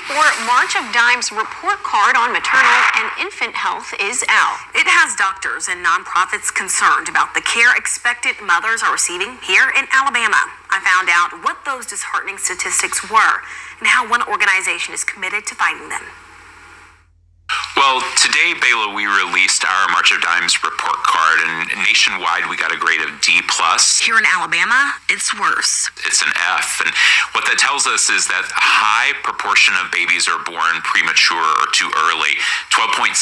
WTVY4 March of Dimes report card on maternal and infant health is out. It has doctors and nonprofits concerned about the care expectant mothers are receiving here in Alabama. I found out what those disheartening statistics were and how one organization is committed to fighting them. Well, today, Bayla, we released our March of Dimes report card, and nationwide we got a grade of D+. Here in Alabama, it's worse. It's an F, and what that tells us is that a high proportion of babies are born premature or too early, 12.7%.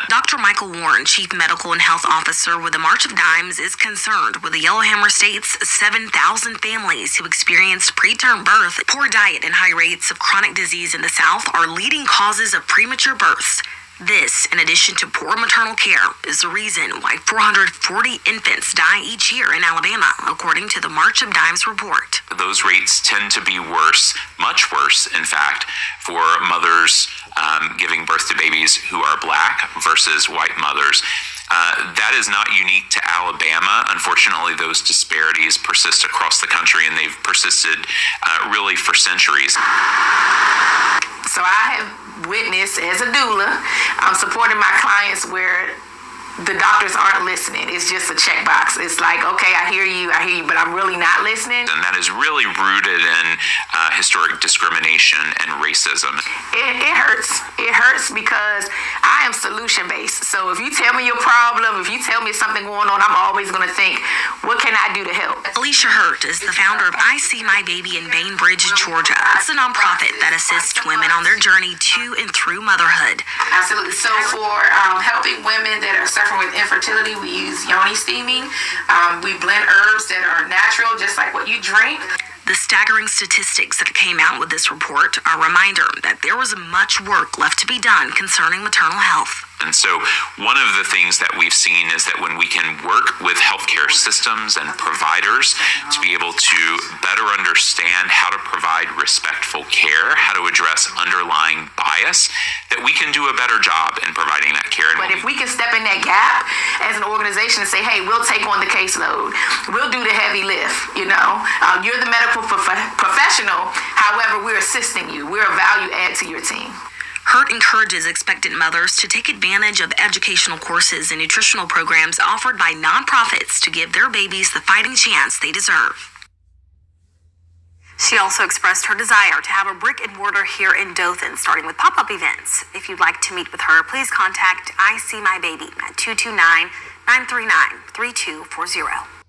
Dr. Michael Warren, Chief Medical and Health Officer with the March of Dimes, is concerned with the Yellowhammer State's 7,000 families who experienced preterm birth. Poor diet and high rates of chronic disease in the South are leading causes of premature births. This, in addition to poor maternal care, is the reason why 440 infants die each year in Alabama, according to the March of Dimes report. Those rates tend to be worse, much worse, in fact, for mothers giving birth to babies who are Black versus white mothers. That is not unique to Alabama. Unfortunately, those disparities persist across the country, and they've persisted really for centuries. So I have witnessed, as a doula, I'm supporting my clients where the doctors aren't listening. It's just a checkbox. It's like, okay, I hear you, but I'm really not listening. And that is really rooted in historic discrimination and racism. It hurts. It hurts because I am solution-based. So if you tell me your problem, if you tell me something going on, I'm always going to think, what can I do to help? Alicia Hurt is the founder of I See My Baby in Bainbridge, Georgia. It's a nonprofit that assists women on their journey to and through motherhood. Absolutely. So for helping women that are suffering with infertility, we use yoni steaming. We blend herbs that are natural, just like what you drink. The staggering statistics that came out with this report are a reminder that there was much work left to be done concerning maternal health. And so one of the things that we've seen is that when we can work with healthcare systems and providers to be able to better understand how to provide respectful care, how to address underlying bias, that we can do a better job in providing that care. But if we can step in that gap as an organization and say, hey, we'll take on the caseload, we'll do the heavy lift, you're the medical professional, however, we're assisting you. We're a value add to your team. Hurt encourages expectant mothers to take advantage of educational courses and nutritional programs offered by nonprofits to give their babies the fighting chance they deserve. She also expressed her desire to have a brick and mortar here in Dothan, starting with pop-up events. If you'd like to meet with her, please contact I See My Baby at 229-939-3240.